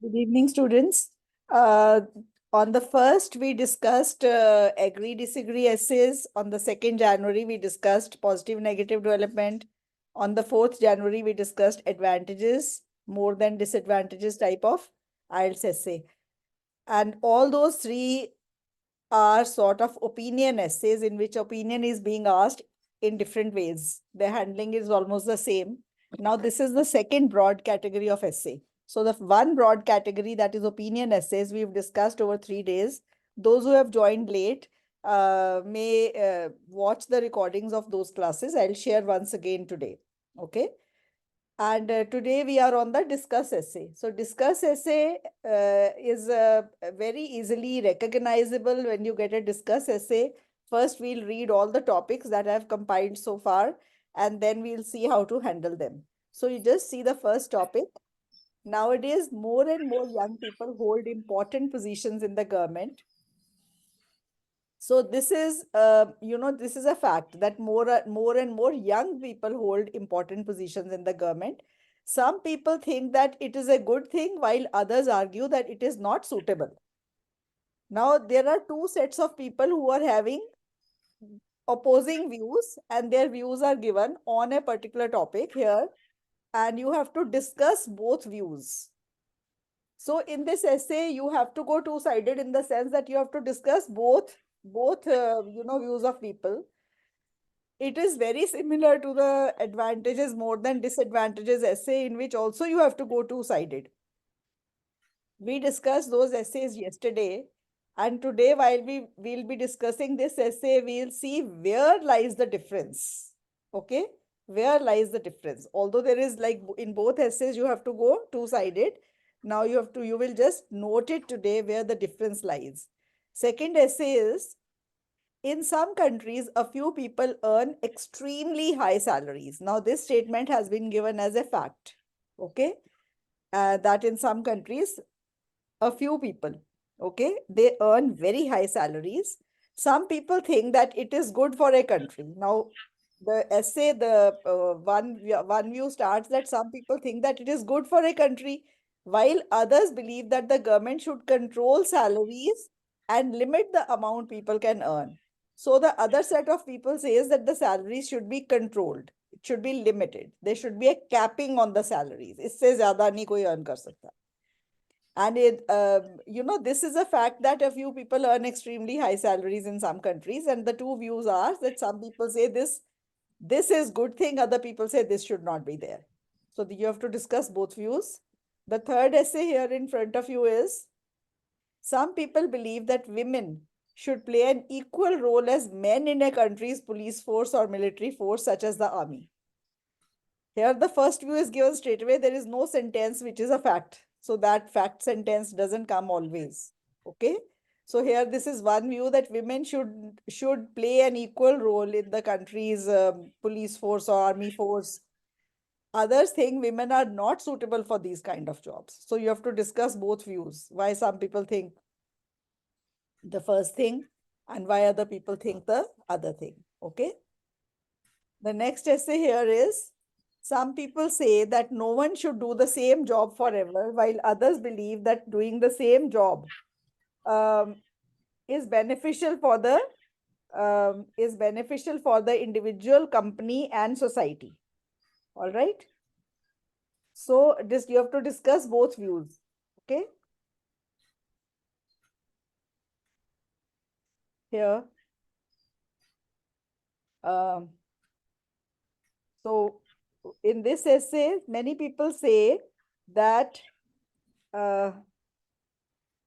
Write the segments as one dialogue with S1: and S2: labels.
S1: Good evening, students. On the first, we discussed agree, disagree essays. On the 2nd January, we discussed positive, negative development. On the 4th January, we discussed advantages more than disadvantages type of IELTS essay. And all those three are sort of opinion essays in which opinion is being asked in different ways. The handling is almost the same. Now, this is the second broad category of essay. So the one broad category, that is opinion essays, we've discussed over 3 days. Those who have joined late may watch the recordings of those classes. I'll share once again today. Okay. And today we are on the discuss essay. So discuss essay is very easily recognizable when you get a discuss essay. First, we'll read all the topics that I've compiled so far, and then we'll see how to handle them. So you just see the first topic. Nowadays, more and more young people hold important positions in the government. So this is, this is a fact that more and more young people hold important positions in the government. Some people think that it is a good thing, while others argue that it is not suitable. Now, there are two sets of people who are having opposing views, and their views are given on a particular topic here, and you have to discuss both views. So in this essay, you have to go two-sided in the sense that you have to discuss both views of people. It is very similar to the advantages more than disadvantages essay, in which also you have to go two-sided. We discussed those essays yesterday, and today, while we will be discussing this essay, we'll see where lies the difference. Okay, where lies the difference? Although there is, like in both essays, you have to go two-sided. Now you will just note it today where the difference lies. Second essay is, in some countries, a few people earn extremely high salaries. Now, this statement has been given as a fact. Okay, that in some countries, a few people, okay, they earn very high salaries. Some people think that it is good for a country. Now, the essay, the one view starts that some people think that it is good for a country, while others believe that the government should control salaries and limit the amount people can earn. So the other set of people says that the salaries should be controlled. It should be limited. There should be a capping on the salaries. इससे ज़्यादा नहीं कोई earn कर सकता. And this is a fact that a few people earn extremely high salaries in some countries. And the two views are that some people say this is good thing, other people say this should not be there. So you have to discuss both views. The third essay here in front of you is, some people believe that women should play an equal role as men in a country's police force or military force, such as the army. Here, the first view is given straight away. There is no sentence which is a fact. So that fact sentence doesn't come always. Okay. So here, this is one view that women should play an equal role in the country's police force or army force. Others think women are not suitable for these kind of jobs. So you have to discuss both views. Why some people think the first thing and why other people think the other thing. Okay. The next essay here is, some people say that no one should do the same job forever, while others believe that doing the same job um, is beneficial for the individual, company, and society. All right. So this you have to discuss both views. Okay. Here. Um, so in this essay, many people say that uh,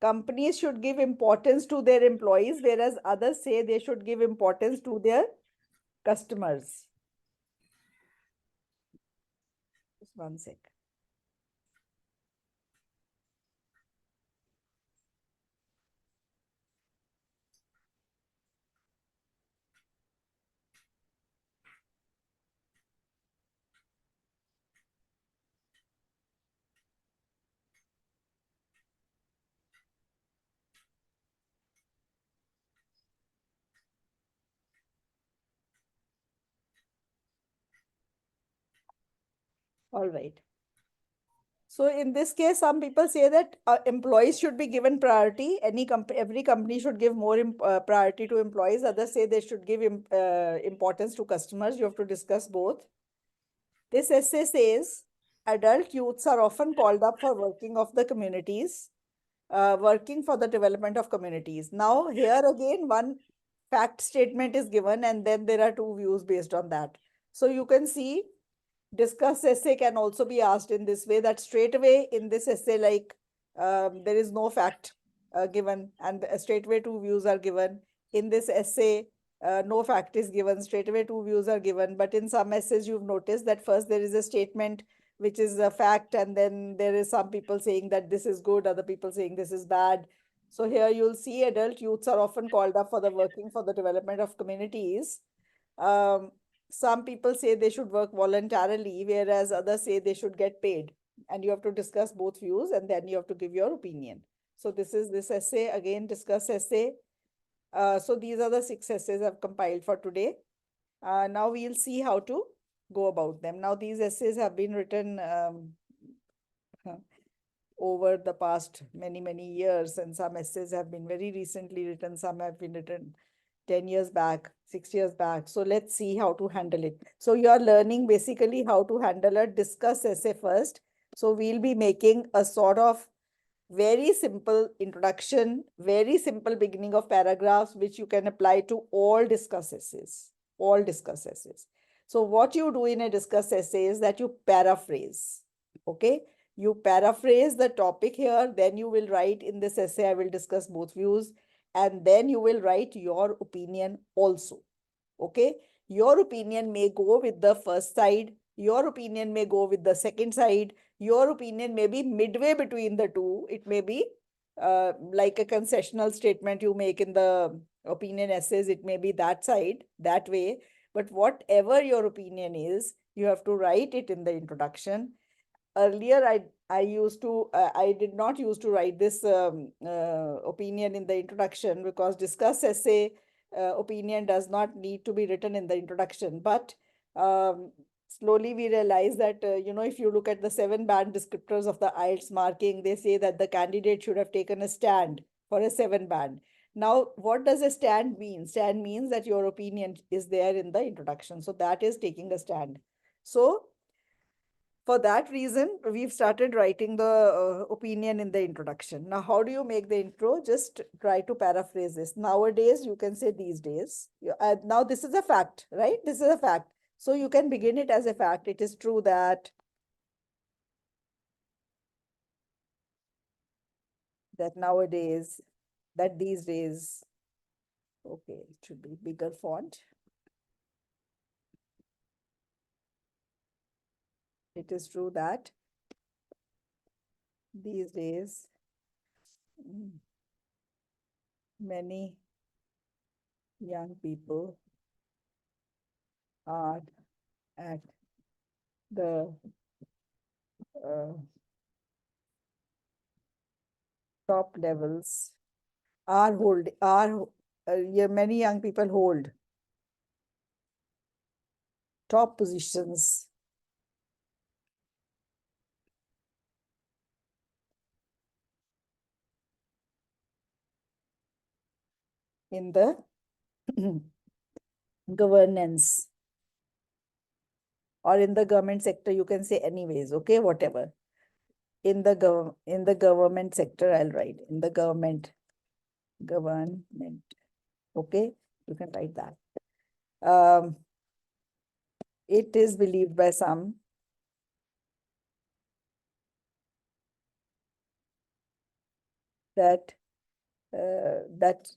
S1: companies should give importance to their employees, whereas others say they should give importance to their customers. Just one sec. All right. So in this case, some people say that employees should be given priority. Every company should give more priority to employees. Others say they should give importance to customers. You have to discuss both. This essay says adult youths are often called up for working for the development of communities. Now, here again, one fact statement is given, and then there are two views based on that. So you can see discuss essay can also be asked in this way, that straight away in this essay, like there is no fact given, and straight away two views are given. In this essay, no fact is given, straight away two views are given. But in some essays, you've noticed that first there is a statement which is a fact, and then there is some people saying that this is good, other people saying this is bad. So here you'll see adult youths are often called up for the working for the development of communities. Um, some people say they should work voluntarily, whereas others say they should get paid. And you have to discuss both views, and then you have to give your opinion. So this is this essay, again, discuss essay. So these are the 6 essays I've compiled for today. Now we'll see how to go about them. Now these essays have been written over the past many years, and some essays have been very recently written, some have been written 10 years back, 6 years back. So let's see how to handle it. So you are learning basically how to handle a discuss essay first. So we'll be making a sort of very simple introduction, very simple beginning of paragraphs, which you can apply to all discuss essays, all discuss essays. So what you do in a discuss essay is that you paraphrase, okay? You paraphrase the topic here, then you will write in this essay, I will discuss both views, and then you will write your opinion also, okay? Your opinion may go with the first side, your opinion may go with the second side, your opinion may be midway between the two. It may be like a concessional statement you make in the opinion essays. It may be that side, that way. But whatever your opinion is, you have to write it in the introduction. Earlier, I did not used to write this opinion in the introduction, because discuss essay opinion does not need to be written in the introduction. But slowly we realize that, if you look at the 7 band descriptors of the IELTS marking, they say that the candidate should have taken a stand for a 7 band. Now, what does a stand mean? Stand means that your opinion is there in the introduction. So that is taking a stand. So for that reason, we've started writing the opinion in the introduction. Now, how do you make the intro? Just try to paraphrase this. Nowadays, you can say these days. Now, this is a fact, right? This is a fact. So you can begin it as a fact. It is true that nowadays, that these days, okay, it should be bigger font. It is true that these days, many young people are at the uh, top levels, yeah, many young people hold top positions in the governance, or in the government sector. You can say anyways, okay, whatever. In the government sector, I'll write in the government, okay, you can write that. It is believed by some that that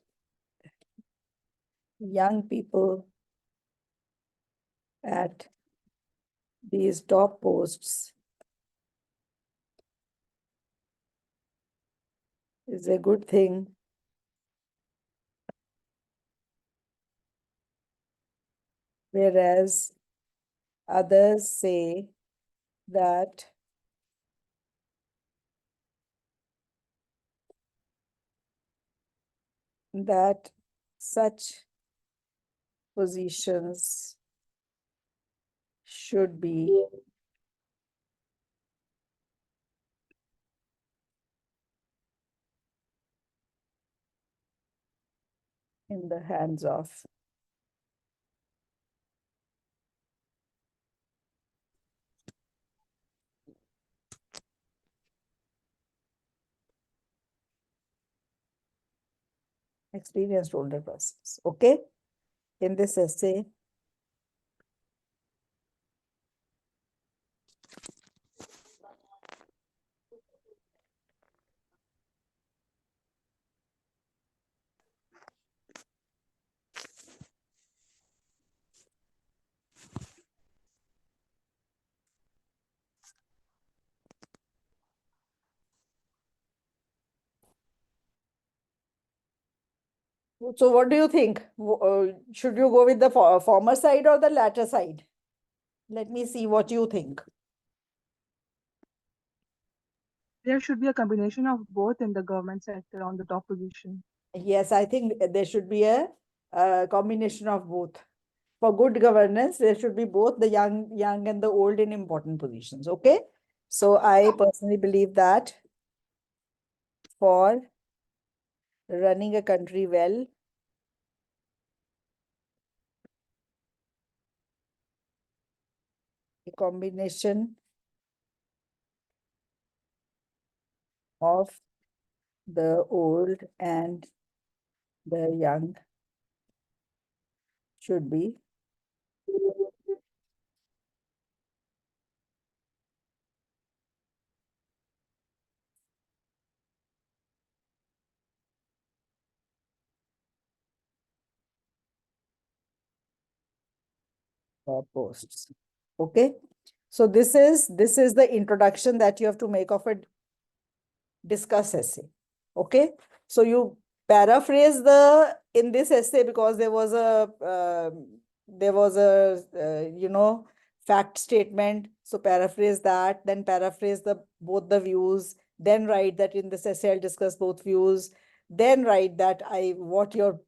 S1: young people at these top posts is a good thing, whereas others say that such positions should be in the hands of experienced older persons. Okay. In this essay, so what do you think? Should you go with the former side or the latter side? Let me see what you think.
S2: There should be a combination of both in the government sector on the top position.
S1: Yes, I think there should be a combination of both. For good governance, there should be both the young and the old in important positions. Okay. So I personally believe that for running a country well, a combination of the old and the young should be posts. Okay. So this is the introduction that you have to make of a discuss essay. Okay. So you paraphrase in this essay because there was a fact statement. So paraphrase that, then paraphrase both the views, then write that in this essay I'll discuss both views, then write that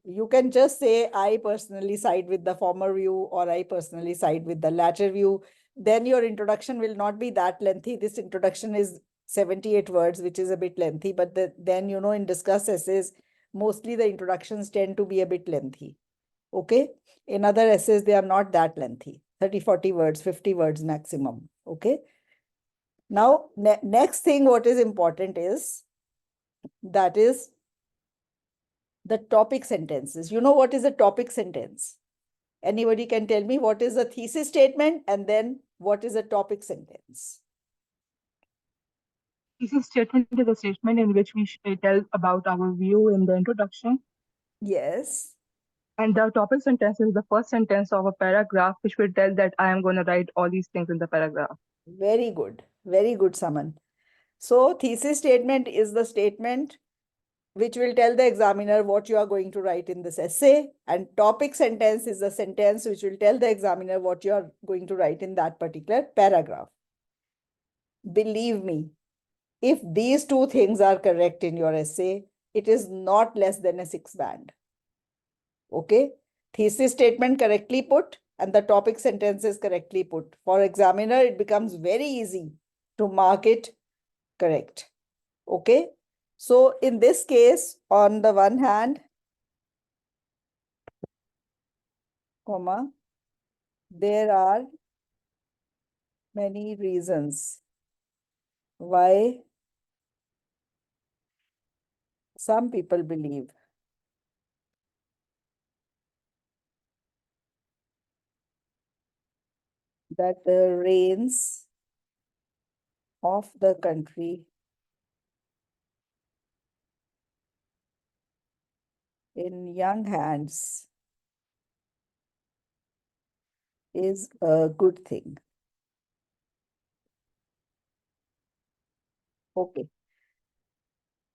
S1: you can just say I personally side with the former view or I personally side with the latter view. Then your introduction will not be that lengthy. This introduction is 78 words, which is a bit lengthy, but then, in discuss essays, mostly the introductions tend to be a bit lengthy. Okay. In other essays, they are not that lengthy, 30, 40 words, 50 words maximum. Okay. Now, next thing, what is important that is the topic sentences. You know what is a topic sentence? Anybody can tell me what is a thesis statement and then what is a topic sentence?
S2: Thesis statement is a statement in which we tell about our view in the introduction.
S1: Yes.
S2: And the topic sentence is the first sentence of a paragraph, which will tell that I am going to write all these things in the paragraph.
S1: Very good. Very good, Saman. So thesis statement is the statement which will tell the examiner what you are going to write in this essay. And topic sentence is the sentence which will tell the examiner what you are going to write in that particular paragraph. Believe me, if these two things are correct in your essay, it is not less than a 6 band. Okay. Thesis statement correctly put and the topic sentence is correctly put. For examiner, it becomes very easy to mark it correct. Okay. So in this case, on the one hand, comma, there are many reasons why some people believe that the reins of the country in young hands is a good thing. Okay.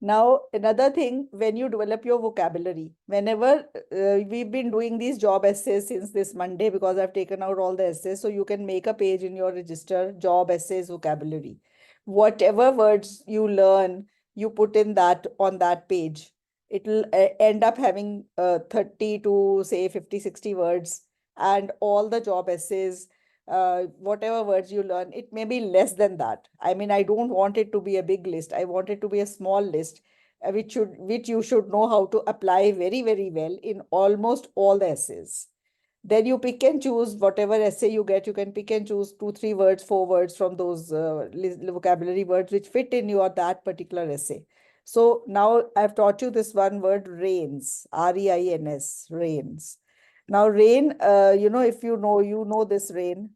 S1: Now, another thing, when you develop your vocabulary, whenever we've been doing these job essays since this Monday, because I've taken out all the essays, so you can make a page in your register, job essays vocabulary. Whatever words you learn, you put in that on that page. It'll end up having 30 to say 50, 60 words, and all the job essays, whatever words you learn, it may be less than that. I mean, I don't want it to be a big list. I want it to be a small list. which you should know how to apply very, very well in almost all the essays. Then you pick and choose whatever essay you get. You can pick and choose 2, 3 words, 4 words from those vocabulary words which fit in your that particular essay. So now I've taught you this one word, rains, REINS, rains. Now rain, if you know this rain,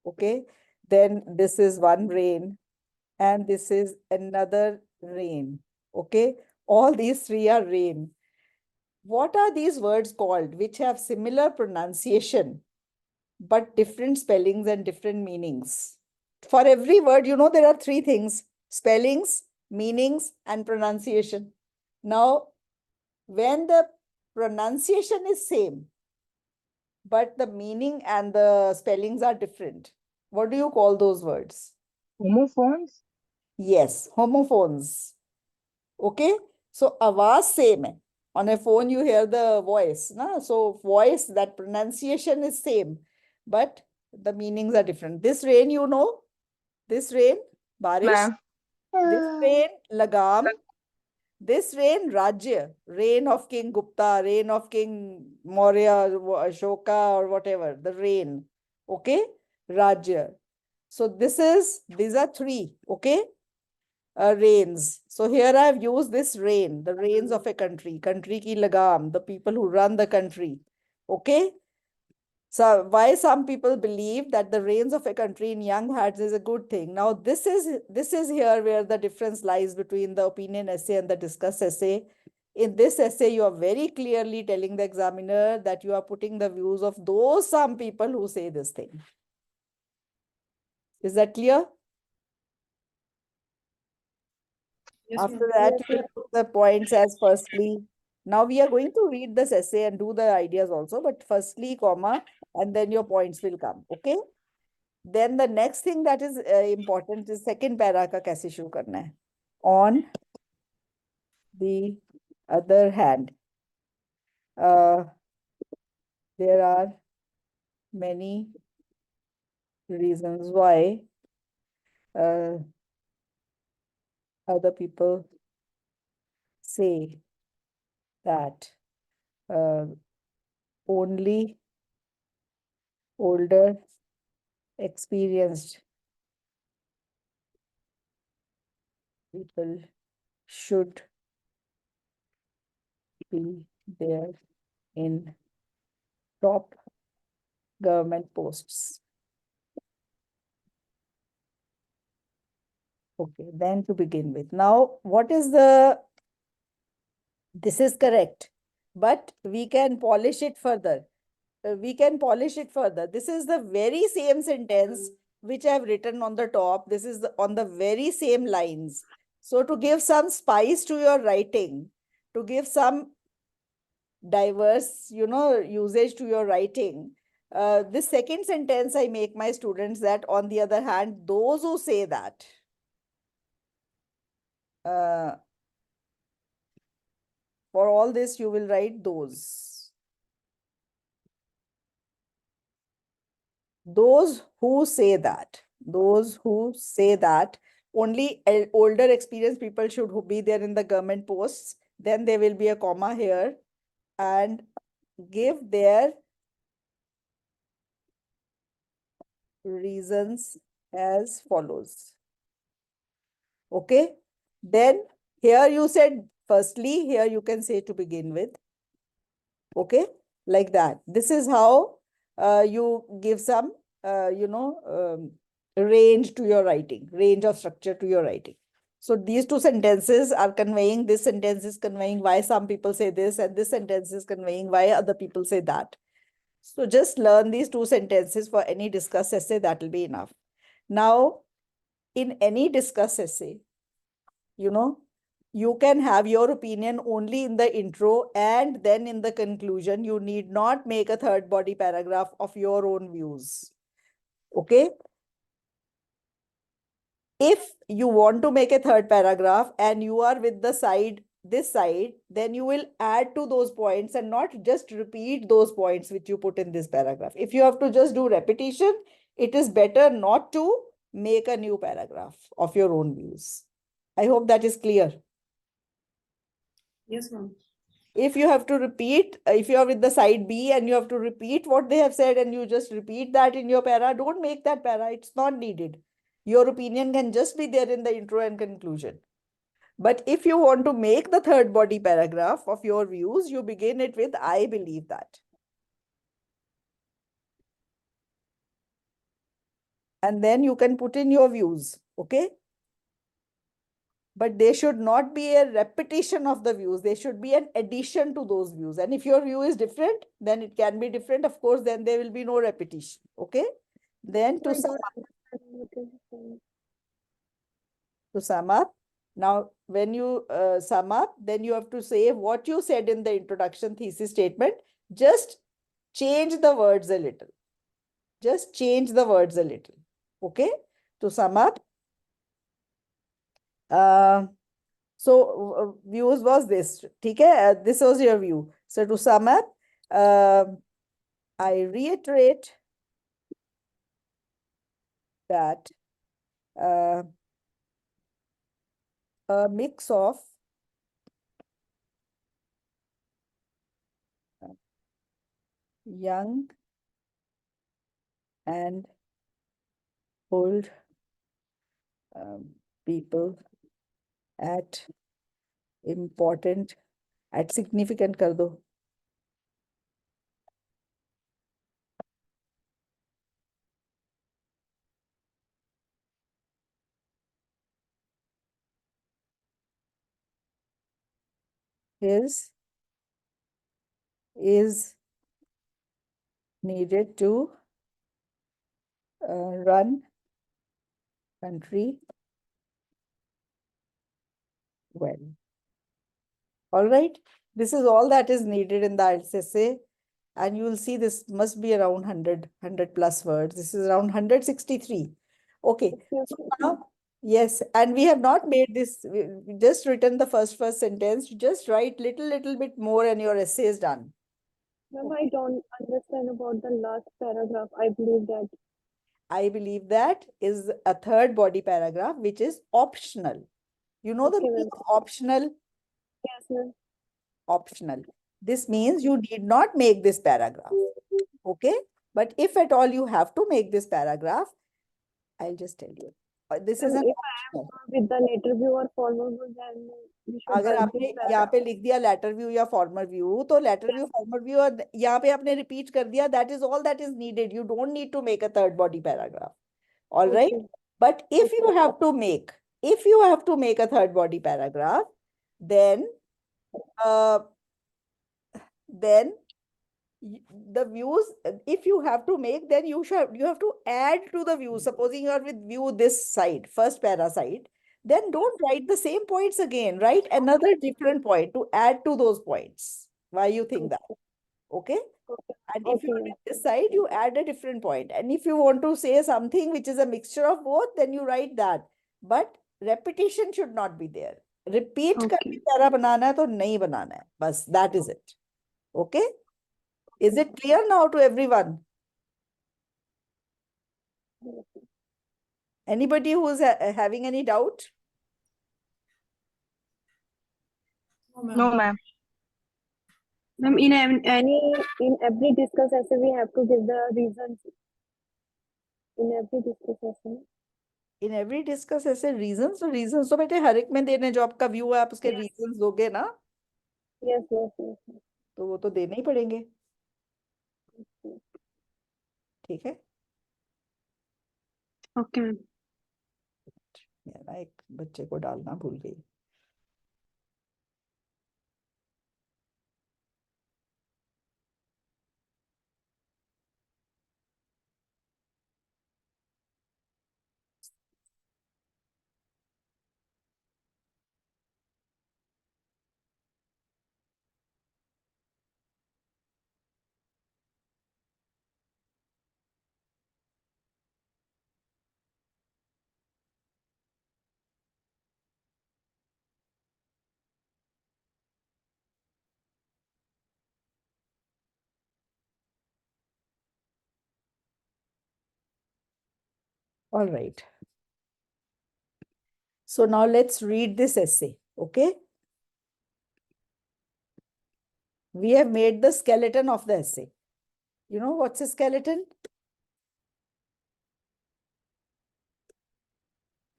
S1: okay? Then this is one rain and this is another rain, okay? All these three are rain. What are these words called which have similar pronunciation but different spellings and different meanings? For every word, there are three things: spellings, meanings, and pronunciation. Now, when the pronunciation is same, but the meaning and the spellings are different, what do you call those words?
S2: Homophones?
S1: Yes, homophones. Okay, so आवाज same है. On a phone you hear the voice, na? So voice, that pronunciation is same, but the meanings are different. This rain, this rain, बारिश.
S2: Ma'am.
S1: This rain, लगाम. This rain, Rajya, reign of King Gupta, reign of King Maurya, Ashoka, or whatever, the reign. Okay, Rajya. So these are three, okay, reigns. So here I have used this reign, the reigns of a country ki lagam, the people who run the country. Okay. So why some people believe that the reigns of a country in young hands is a good thing. Now this is here where the difference lies between the opinion essay and the discuss essay. In this essay, you are very clearly telling the examiner that you are putting the views of those some people who say this thing. Is that clear?
S2: Yes, ma'am.
S1: After that, you put the points as firstly. Now we are going to read this essay and do the ideas also, but firstly, comma, and then your points will come. Okay. Then the next thing that is important is second para ka kaise shuru karna hai. On the other hand, uh, there are many reasons why uh, other people say that uh, only older, experienced people should be there in top government posts. Okay, then to begin with. Now, this is correct, but we can polish it further. This is the very same sentence which I've written on the top. This is on the very same lines. So to give some spice to your writing, to give some diverse, usage to your writing, this second sentence I make my students that, on the other hand, those who say that, uh, for all this, you will write those. Those who say that. Those who say that only older experienced people should be there in the government posts. Then there will be a comma here and give their reasons as follows. Okay. Then here you said firstly, here you can say to begin with. Okay, like that. This is how you give some, range to your writing, range of structure to your writing. So these two sentences are conveying, this sentence is conveying why some people say this, and this sentence is conveying why other people say that. So just learn these two sentences for any discuss essay, that will be enough. Now, in any discuss essay, you can have your opinion only in the intro, and then in the conclusion, you need not make a third body paragraph of your own views. Okay. If you want to make a third paragraph and you are with this side, then you will add to those points and not just repeat those points which you put in this paragraph. If you have to just do repetition, it is better not to make a new paragraph of your own views. I hope that is clear.
S3: Yes, ma'am.
S1: If you have to repeat, if you are with the side B and you have to repeat what they have said and you just repeat that in your para, don't make that para. It's not needed. Your opinion can just be there in the intro and conclusion. But if you want to make the third body paragraph of your views, you begin it with I believe that. And then you can put in your views. Okay. But they should not be a repetition of the views. They should be an addition to those views. And if your view is different, then it can be different. Of course, then there will be no repetition. Okay. Then
S3: I don't understand what you're saying.
S1: to sum up, now when you sum up, then you have to say what you said in the introduction thesis statement. Just change the words a little. Just change the words a little. Okay. To sum up, uh, so views was this. Okay, this was your view. So to sum up, I reiterate that a mix of young and old people at important, at significant कर दो, is needed to run country well. All right. This is all that is needed in the IELTS essay. And you will see this must be around 100 plus words. This is around 163. Okay.
S3: Yes,
S1: So now, yes, and we have not made this, we just written the first sentence. You just write little bit more and your essay is done.
S3: ma'am, I don't understand about the last paragraph. I believe that.
S1: I believe that is a third body paragraph, which is optional. You know the
S3: Okay,
S1: meaning
S3: ma'am.
S1: of optional?
S3: Yes, ma'am.
S1: Optional. This means you need not make this paragraph. Okay. But if at all you have to make this paragraph, I'll just tell you. This is
S3: Ma'am,
S1: an
S3: if I
S1: optional.
S3: am with the later view or former view, then we should
S1: अगर
S3: write this
S1: आपने यहाँ
S3: paragraph.
S1: पे लिख दिया latter view या former view, तो latter view former view और यहाँ पे आपने रिपीट कर दिया, that is all that is needed. You don't need to make a third body paragraph. All right.
S3: Okay.
S1: But if you have to make, if you have to make a third body paragraph, then uh, then the views, if you have to make, then you have to add to the view. Supposing you are with view this side, first para side, then don't write the same points again. Write another different point to add to those points. Why you think that? Okay.
S3: Okay.
S1: And if you
S3: Okay,
S1: are
S3: ma'am.
S1: with this side, you add a different point. And if you want to say something which is a mixture of both, then you write that. But repetition should not be there. Repeat करके
S3: Okay.
S1: प्यारा बनाना है तो नहीं बनाना है. बस that is it. Okay. Is it clear now to everyone? Anybody who is having any doubt?
S3: No, ma'am.
S2: No, ma'am.
S3: Ma'am, in every discuss essay, we have to give the reasons. In every discuss essay.
S1: In every discuss ऐसे reasons तो बेटे हर एक में देने, जो आपका view है आप उसके
S3: Yes.
S1: reasons दोगे ना,
S3: Yes, yes, yes, yes.
S1: तो वो तो देने ही पड़ेंगे. ठीक है.
S3: Okay, ma'am.
S1: मैं ना एक बच्चे को डालना भूल गई. All right. So now let's read this essay. Okay. We have made the skeleton of the essay. You know what's a skeleton?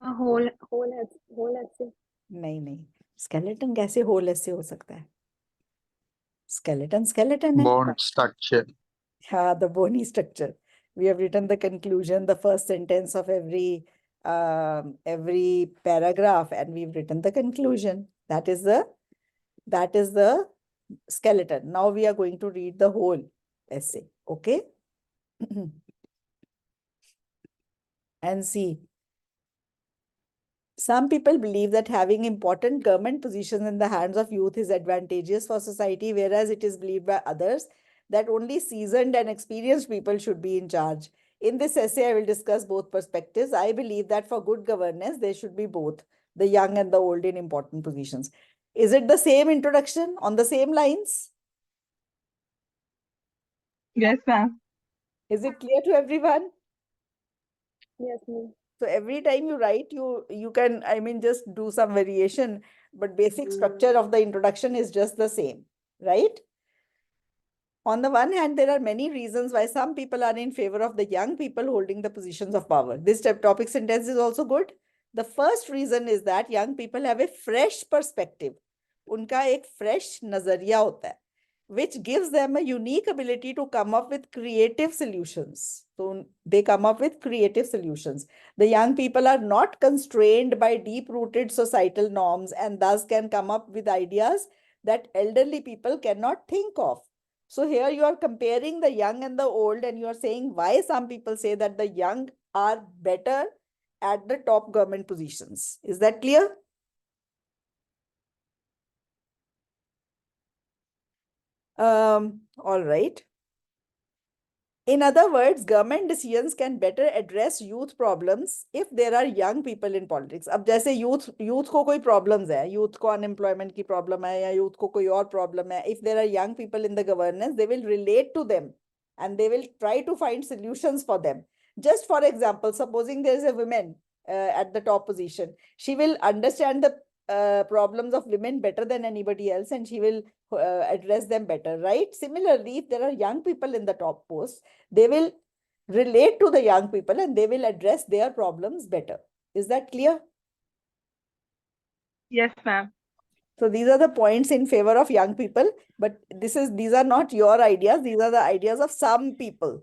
S3: A whole essay.
S1: नहीं, skeleton कैसे whole essay हो सकता है? Skeleton है.
S4: Bone structure.
S1: The bony structure. We have written the conclusion, the first sentence of every paragraph, and we've written the conclusion. That is the skeleton. Now we are going to read the whole essay. Okay. And see. Some people believe that having important government positions in the hands of youth is advantageous for society, whereas it is believed by others that only seasoned and experienced people should be in charge. In this essay, I will discuss both perspectives. I believe that for good governance, there should be both the young and the old in important positions. Is it the same introduction on the same lines?
S2: Yes, ma'am.
S1: Is it clear to everyone?
S3: Yes, ma'am.
S1: So every time you write, you can, I mean, just do some variation, but basic structure of the introduction is just the same, right? On the one hand, there are many reasons why some people are in favor of the young people holding the positions of power. This topic sentence is also good. The first reason is that young people have a fresh perspective. उनका एक fresh नजरिया होता है, which gives them a unique ability to come up with creative solutions. So they come up with creative solutions. The young people are not constrained by deep-rooted societal norms and thus can come up with ideas that elderly people cannot think of. So here you are comparing the young and the old, and you are saying why some people say that the young are better at the top government positions. Is that clear? All right. In other words, government decisions can better address youth problems if there are young people in politics. अब जैसे youth को कोई problems है, youth को unemployment की problem है या youth को कोई और problem है, if there are young people in the governance, they will relate to them and they will try to find solutions for them. Just for example, supposing there is a woman at the top position, she will understand the problems of women better than anybody else, and she will address them better, right? Similarly, if there are young people in the top posts, they will relate to the young people and they will address their problems better. Is that clear?
S2: Yes, ma'am.
S1: So these are the points in favor of young people, but these are not your ideas. These are the ideas of some people.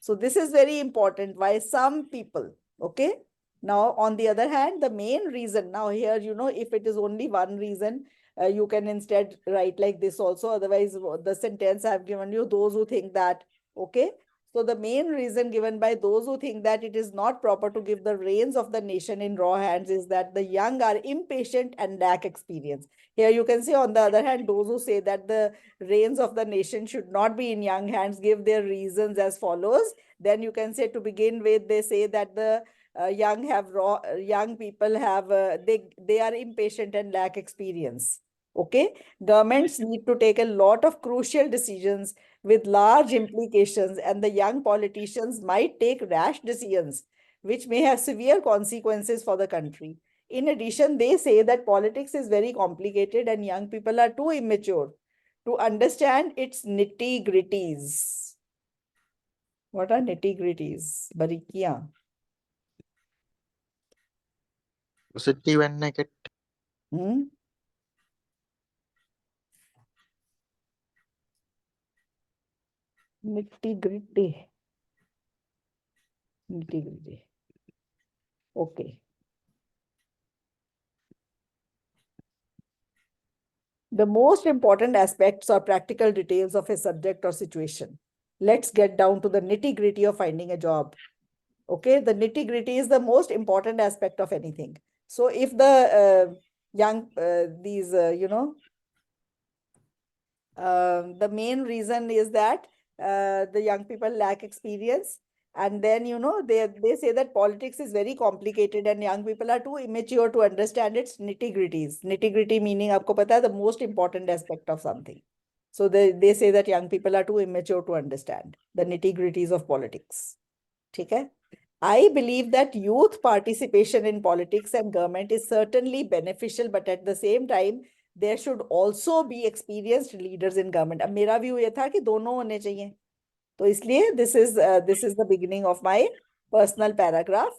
S1: So this is very important. Why some people? Okay. Now, on the other hand, the main reason, now here, if it is only one reason, you can instead write like this also. Otherwise, the sentence I've given you, those who think that, okay. So the main reason given by those who think that it is not proper to give the reins of the nation in raw hands is that the young are impatient and lack experience. Here you can see, on the other hand, those who say that the reins of the nation should not be in young hands give their reasons as follows. Then you can say, to begin with, they say that the young people have they are impatient and lack experience. Okay, governments need to take a lot of crucial decisions with large implications, and the young politicians might take rash decisions which may have severe consequences for the country. In addition, they say that politics is very complicated and young people are too immature to understand its nitty-gritties. What are nitty-gritties? Barikiyan.
S4: Positive and negative.
S1: Nitty-gritty. Nitty-gritty. Okay. The most important aspects are practical details of a subject or situation. Let's get down to the nitty-gritty of finding a job. Okay, the nitty-gritty is the most important aspect of anything. So if the the main reason is that the young people lack experience, and then they say that politics is very complicated and young people are too immature to understand its nitty-gritties. Nitty-gritty meaning, aapko pata hai, the most important aspect of something. So they say that young people are too immature to understand the nitty-gritties of politics. Okay? I believe that youth participation in politics and government is certainly beneficial, but at the same time, there should also be experienced leaders in government. अब मेरा view ये था कि दोनों होने चाहिए. तो इसलिए this is the beginning of my personal paragraph.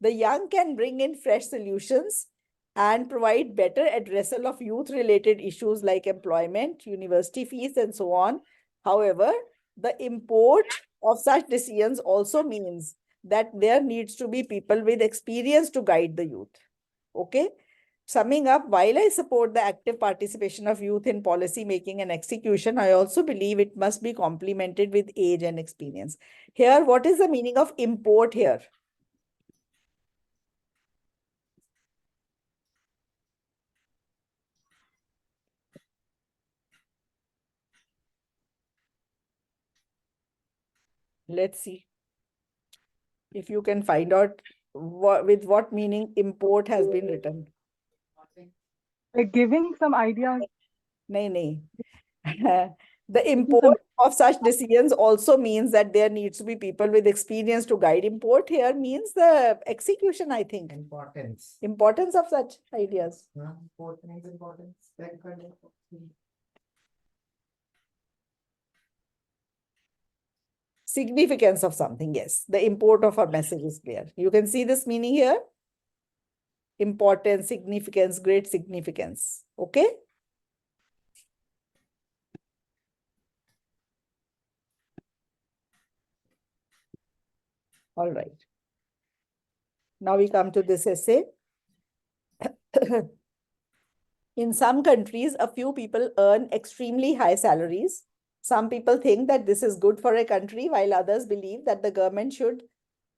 S1: The young can bring in fresh solutions and provide better addressal of youth-related issues like employment, university fees, and so on. However, the import of such decisions also means that there needs to be people with experience to guide the youth. Okay? Summing up, while I support the active participation of youth in policy making and execution, I also believe it must be complemented with age and experience. Here, what is the meaning of import here? Let's see if you can find out with what meaning import has been written.
S2: Like giving some ideas.
S1: Nahi. The import of such decisions also means that there needs to be people with experience to guide. Import here means the execution, I think. Importance of such ideas. Significance of something, yes. The import of a message is clear. You can see this meaning here. Importance, significance, great significance. Okay? All right. Now we come to this essay. In some countries, a few people earn extremely high salaries. Some people think that this is good for a country, while others believe that the government should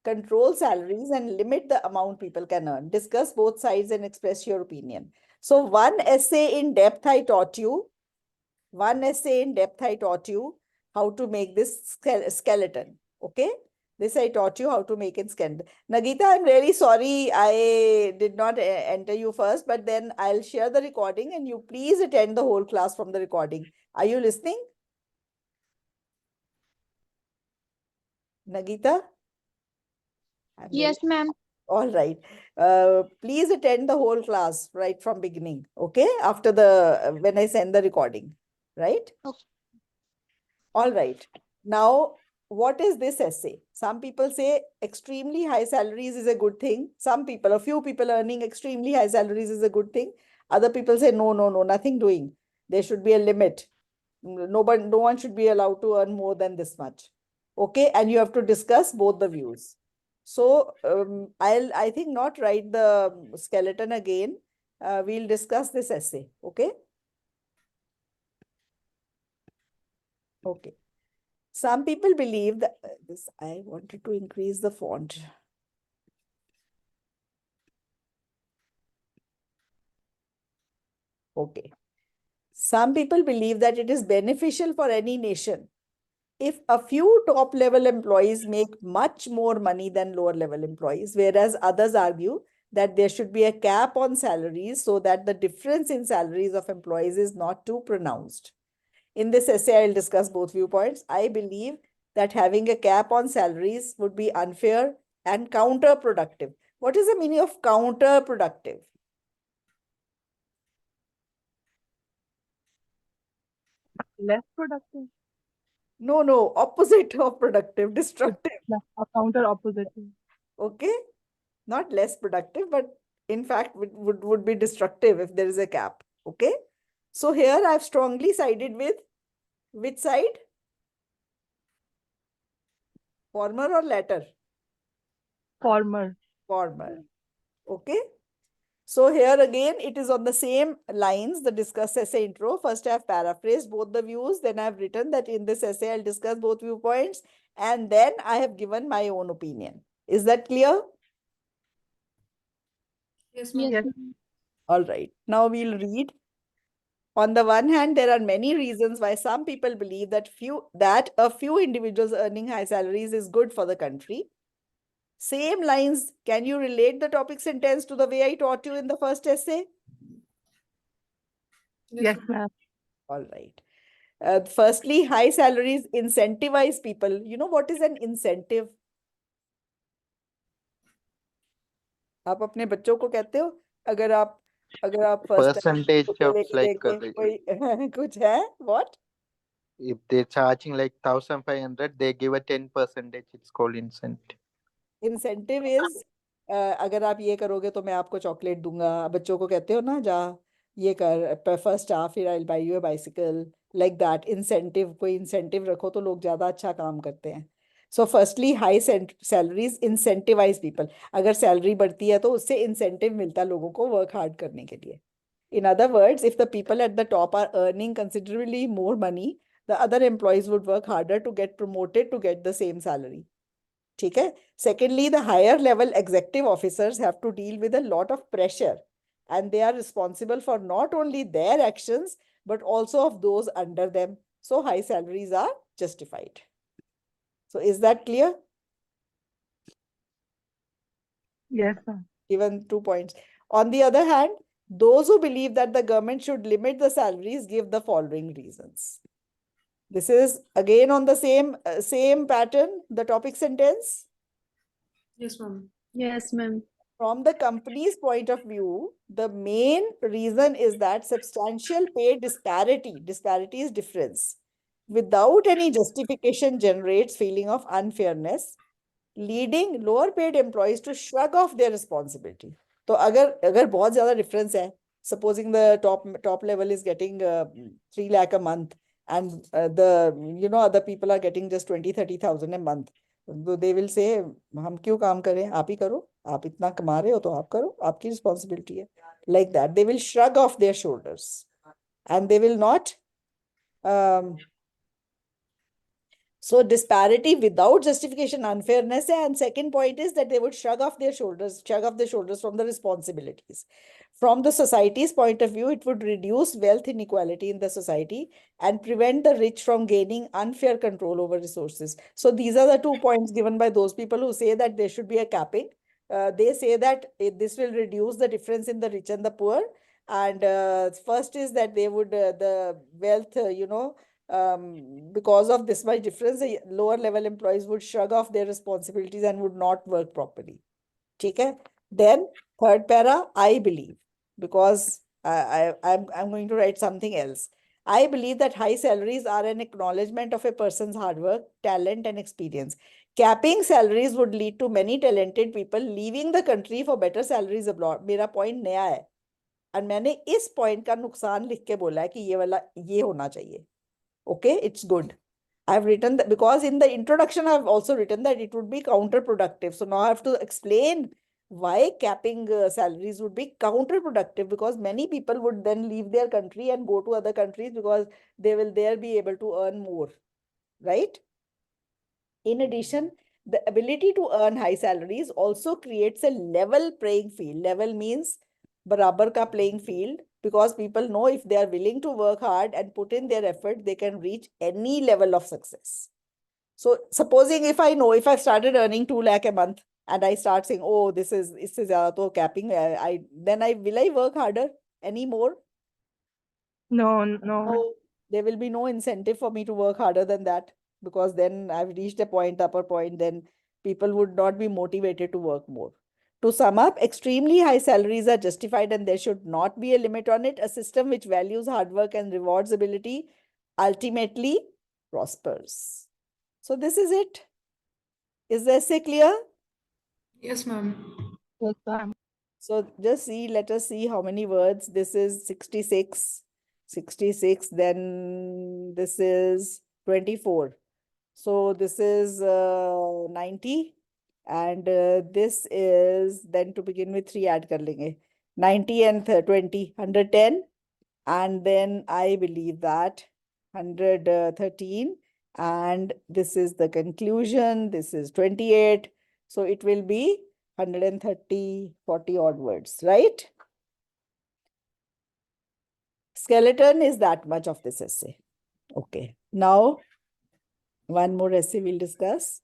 S1: control salaries and limit the amount people can earn. Discuss both sides and express your opinion. So one essay in depth I taught you. How to make this skeleton. Okay? This I taught you how to make it skeleton. Nagita, I'm really sorry I did not enter you first, but then I'll share the recording and you please attend the whole class from the recording. Are you listening? Nagita?
S5: Yes, ma'am.
S1: All right. Please attend the whole class right from beginning. Okay? After when I send the recording. Right?
S5: Okay.
S1: All right. Now, what is this essay? Some people say extremely high salaries is a good thing. A few people earning extremely high salaries is a good thing. Other people say, no, nothing doing. There should be a limit. No one should be allowed to earn more than this much. Okay. And you have to discuss both the views. So I think not write the skeleton again. We'll discuss this essay. Okay. Okay. Some people believe that this, I wanted to increase the font. Okay. Some people believe that it is beneficial for any nation if a few top level employees make much more money than lower level employees, whereas others argue that there should be a cap on salaries so that the difference in salaries of employees is not too pronounced. In this essay, I'll discuss both viewpoints. I believe that having a cap on salaries would be unfair and counterproductive. What is the meaning of counterproductive?
S2: Less productive.
S1: No, opposite of productive, destructive.
S2: A counter opposite.
S1: Okay, not less productive, but in fact would be destructive if there is a cap. Okay, so here I've strongly sided with which side? Former or latter?
S2: Former.
S1: Former. Okay. So here again, it is on the same lines, the discuss essay intro. First, I have paraphrased both the views. Then I have written that in this essay, I'll discuss both viewpoints. And then I have given my own opinion. Is that clear?
S5: Yes,
S2: Yes.
S5: ma'am.
S1: All right. Now we'll read. On the one hand, there are many reasons why some people believe that a few individuals earning high salaries is good for the country. Same lines. Can you relate the topic sentence to the way I taught you in the first essay?
S2: Yes, ma'am.
S1: All right. Firstly, high salaries incentivize people. You know what is an incentive? आप अपने बच्चों को कहते हो अगर आप अगर आप फर्स्ट
S4: percentage of
S1: लेके
S4: like
S1: देंगे कोई कुछ है what?
S4: if they're charging like 1,500, they give a 10%. It's called incentive.
S1: Incentive is अगर आप ये करोगे तो मैं आपको चॉकलेट दूंगा, बच्चों को कहते हो ना, जा ये कर फर्स्ट आ, फिर I buy you bicycle, like that. Incentive, कोई इंसेंटिव रखो तो लोग ज्यादा अच्छा काम करते हैं। So firstly high salaries incentivize people. अगर सैलरी बढ़ती है तो उससे इंसेंटिव मिलता है लोगों को वर्क हार्ड करने के लिए। In other words, if the people at the top are earning considerably more money, the other employees would work harder to get promoted to get the same salary. ठीक है। Secondly, the higher level executive officers have to deal with a lot of pressure, and they are responsible for not only their actions but also of those under them. So high salaries are justified. So is that clear?
S2: Yes, ma'am.
S1: Given 2 points. On the other hand, those who believe that the government should limit the salaries give the following reasons. This is again on the same pattern, the topic sentence.
S6: Yes, ma'am.
S3: Yes, ma'am.
S1: From the company's point of view, the main reason is that substantial pay disparity is difference, without any justification generates feeling of unfairness, leading lower paid employees to shrug off their responsibility. तो अगर बहुत ज्यादा difference है, supposing the top level is getting 3 lakh a month, and the other people are getting just 20-30,000 a month, so they will say हम क्यों काम करें, आप ही करो, आप इतना कमा रहे हो तो आप करो, आपकी responsibility है, like that. They will shrug off their shoulders and they will not so disparity without justification, unfairness, and second point is that they would shrug off their shoulders from the responsibilities. From the society's point of view, it would reduce wealth inequality in the society and prevent the rich from gaining unfair control over resources. So these are the 2 points given by those people who say that there should be a capping. They say that this will reduce the difference in the rich and the poor. And first is that they would, the wealth, because of this much difference, the lower level employees would shrug off their responsibilities and would not work properly. Okay. Then third para, I believe, because I'm going to write something else. I believe that high salaries are an acknowledgement of a person's hard work, talent, and experience. Capping salaries would lead to many talented people leaving the country for better salaries abroad. मेरा point नया है, और मैंने इस point का नुकसान लिख के बोला है कि ये वाला ये होना चाहिए. Okay, it's good. I've written that because in the introduction, I've also written that it would be counterproductive. So now I have to explain why capping salaries would be counterproductive, because many people would then leave their country and go to other countries because they will there be able to earn more, right? In addition, the ability to earn high salaries also creates a level playing field. Level means barabar ka playing field, because people know if they are willing to work hard and put in their effort, they can reach any level of success. So supposing if I've started earning 2 lakh a month and I start saying, oh, this is capping, then will I work harder anymore?
S2: No.
S1: No, there will be no incentive for me to work harder than that, because then I've reached a point, upper point, then people would not be motivated to work more. To sum up, extremely high salaries are justified and there should not be a limit on it. A system which values hard work and rewards ability ultimately prospers. So this is it. Is the essay clear?
S6: Yes, ma'am.
S2: Yes, ma'am.
S1: So just see, let us see how many words. This is 66, then this is 24. So this is 90, and this is, then to begin with 3 add kar lenge. 90 and 20, 110, and then I believe that 113, and this is the conclusion, this is 28. So it will be 130, 40 odd words, right? Skeleton is that much of this essay. Okay. Now, one more essay we'll discuss.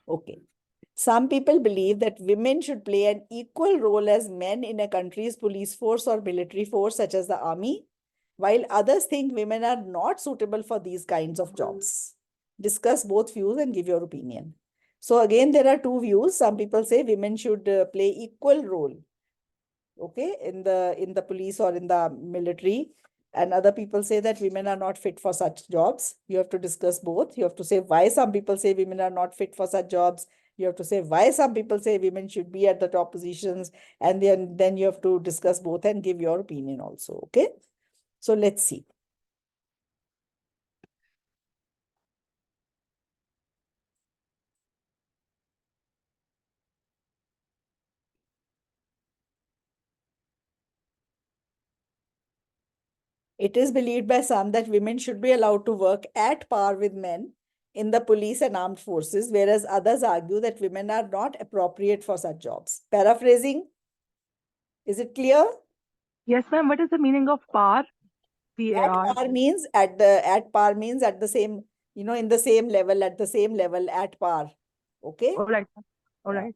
S1: Okay. Some people believe that women should play an equal role as men in a country's police force or military force, such as the army, while others think women are not suitable for these kinds of jobs. Discuss both views and give your opinion. So again, there are 2 views. Some people say women should play equal role. okay, in the police or in the military. And other people say that women are not fit for such jobs. You have to discuss both. You have to say why some people say women are not fit for such jobs. You have to say why some people say women should be at the top positions. And then you have to discuss both and give your opinion also. Okay. So let's see. It is believed by some that women should be allowed to work at par with men in the police and armed forces, whereas others argue that women are not appropriate for such jobs. Paraphrasing, is it clear?
S2: Yes, ma'am. What is the meaning of PAR?
S1: At
S2: PAR.
S1: par means at par means at the same, in the same level, at the same level, at par. Okay?
S2: All right. All
S1: Yeah.
S2: right.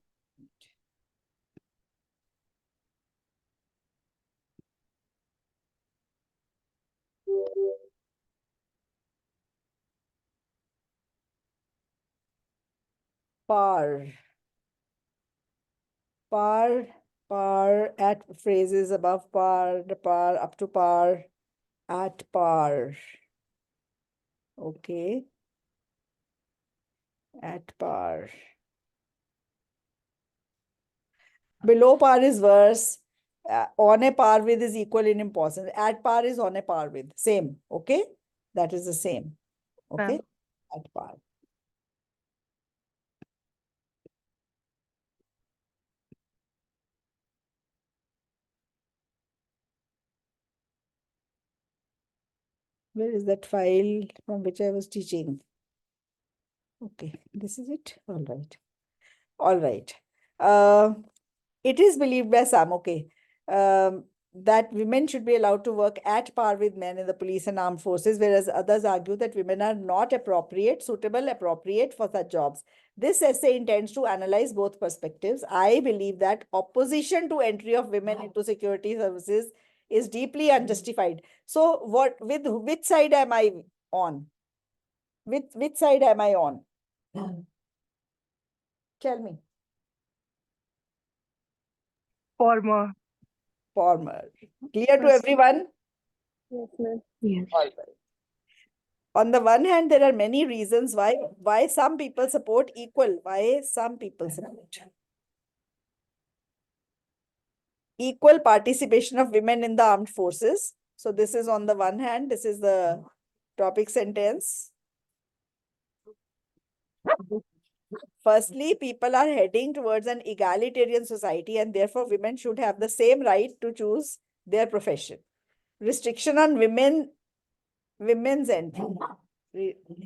S1: Par. Par, at phrases above par, the par, up to par, at par. Okay. At par. Below par is worse. On a par with is equal in importance. At par is on a par with. Same. Okay. That is the same. Okay.
S2: Ma'am.
S1: At par. Where is that file from which I was teaching? Okay. This is it. All right. All right. It is believed by some, okay, that women should be allowed to work at par with men in the police and armed forces, whereas others argue that women are not appropriate for such jobs. This essay intends to analyze both perspectives. I believe that opposition to entry of women into security services is deeply unjustified. So with which side am I on? With which side am I on? Tell me.
S2: Former.
S1: Former. Clear to
S3: First.
S1: everyone?
S3: Yes, ma'am.
S5: Yes.
S1: All right. On the one hand, there are many reasons why some people support equal participation of women in the armed forces. So this is on the one hand, this is the topic sentence. Firstly, people are heading towards an egalitarian society, and therefore women should have the same right to choose their profession. Restriction on women's entry.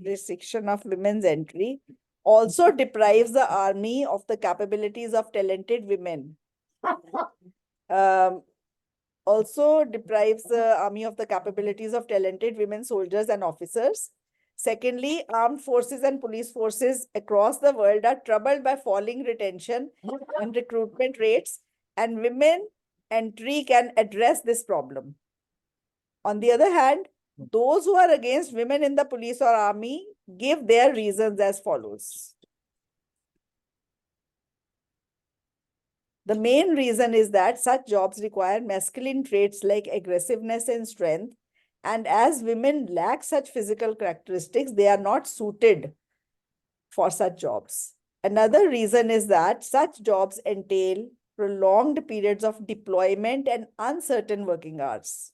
S1: Restriction of women's entry also deprives the army of the capabilities of talented women. Also deprives the army of the capabilities of talented women soldiers and officers. Secondly, armed forces and police forces across the world are troubled by falling retention and recruitment rates, and women entry can address this problem. On the other hand, those who are against women in the police or army give their reasons as follows. The main reason is that such jobs require masculine traits like aggressiveness and strength. And as women lack such physical characteristics, they are not suited for such jobs. Another reason is that such jobs entail prolonged periods of deployment and uncertain working hours.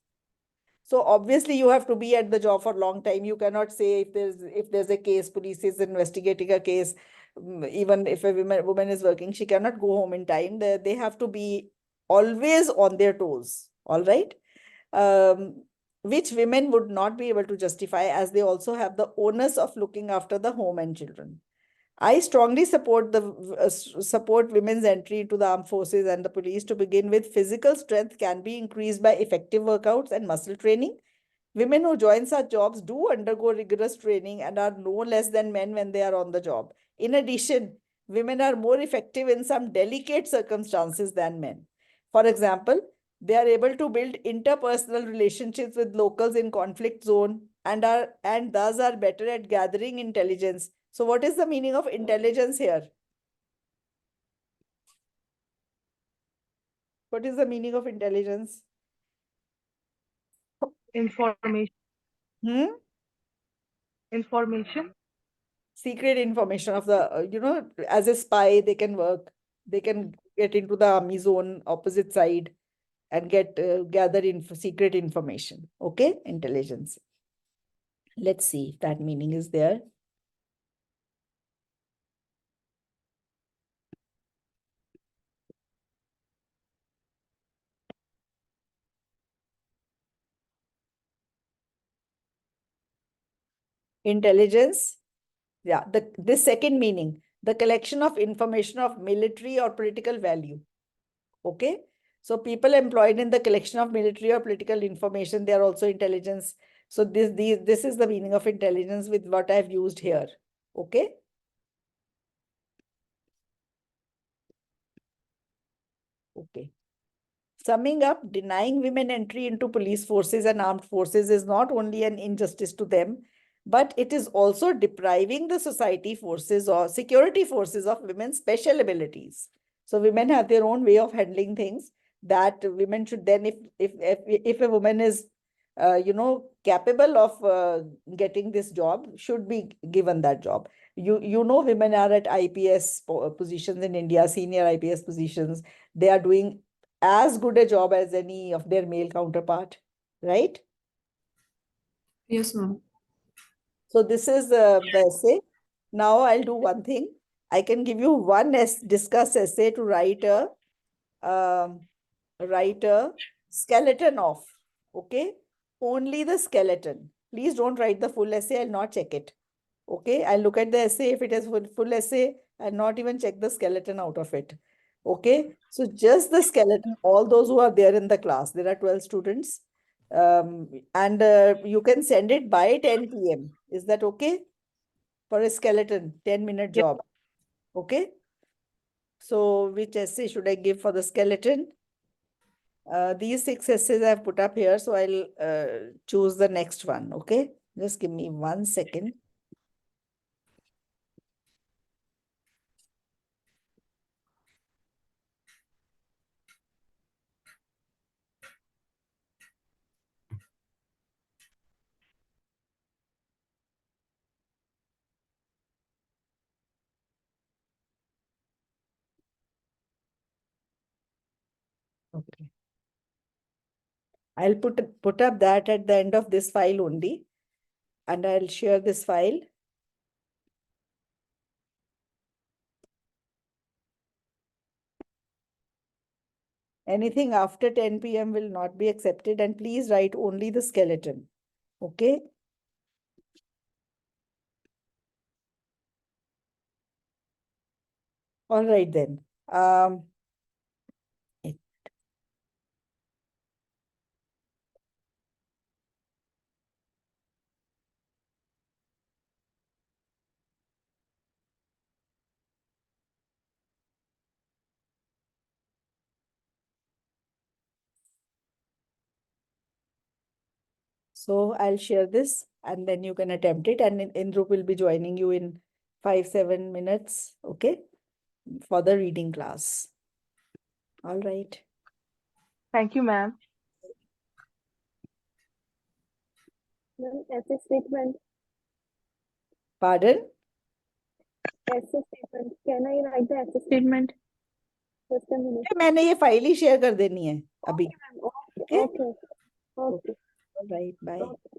S1: So obviously you have to be at the job for a long time. You cannot say if there's a case, police is investigating a case, even if a woman is working, she cannot go home in time. They have to be always on their toes. All right. Which women would not be able to justify, as they also have the onus of looking after the home and children. I strongly support support women's entry into the armed forces and the police. To begin with, physical strength can be increased by effective workouts and muscle training. Women who join such jobs do undergo rigorous training and are no less than men when they are on the job. In addition, women are more effective in some delicate circumstances than men. For example, they are able to build interpersonal relationships with locals in conflict zone and thus are better at gathering intelligence. So what is the meaning of intelligence here? What is the meaning of intelligence?
S2: Information.
S1: Hmm?
S2: Information.
S1: Secret information of the, as a spy, they can work. They can get into the army zone, opposite side, and gather secret information. Okay, intelligence. Let's see if that meaning is there. Intelligence. Yeah, this second meaning, the collection of information of military or political value. Okay. So people employed in the collection of military or political information, they are also intelligence. So this is the meaning of intelligence with what I've used here. Okay. Okay. Summing up, denying women entry into police forces and armed forces is not only an injustice to them, but it is also depriving the society forces or security forces of women's special abilities. So women have their own way of handling things that women should then, if a woman is, capable of getting this job, should be given that job. Women are at IPS positions in India, senior IPS positions. They are doing as good a job as any of their male counterpart, right?
S6: Yes, ma'am.
S1: So this is the essay. Now I'll do one thing. I can give you one discuss essay to um, write a skeleton of. Okay, only the skeleton. Please don't write the full essay. I'll not check it. Okay, I'll look at the essay. If it is full essay, I'll not even check the skeleton out of it. Okay, so just the skeleton, all those who are there in the class, there are 12 students. And you can send it by 10 p.m. Is that okay? For a skeleton, 10-minute
S2: Yes.
S1: job. Okay. So which essay should I give for the skeleton? These 6 essays I've put up here, so I'll choose the next one. Okay, just give me 1 second. Okay. I'll put up that at the end of this file only, and I'll share this file. Anything after 10 p.m. will not be accepted, and please write only the skeleton. Okay. All right then. So I'll share this and then you can attempt it. And Indru will be joining you in 5-7 minutes, okay, for the reading class. All right.
S2: Thank you, ma'am.
S3: Ma'am, essay statement.
S1: Pardon?
S3: Essay statement. Can I write the essay statement? Just a minute.
S1: मैंने ये file ही share कर देनी है अभी.
S3: Okay, ma'am.
S1: Okay.
S3: Okay. Okay.
S1: All right. Bye.
S3: Okay.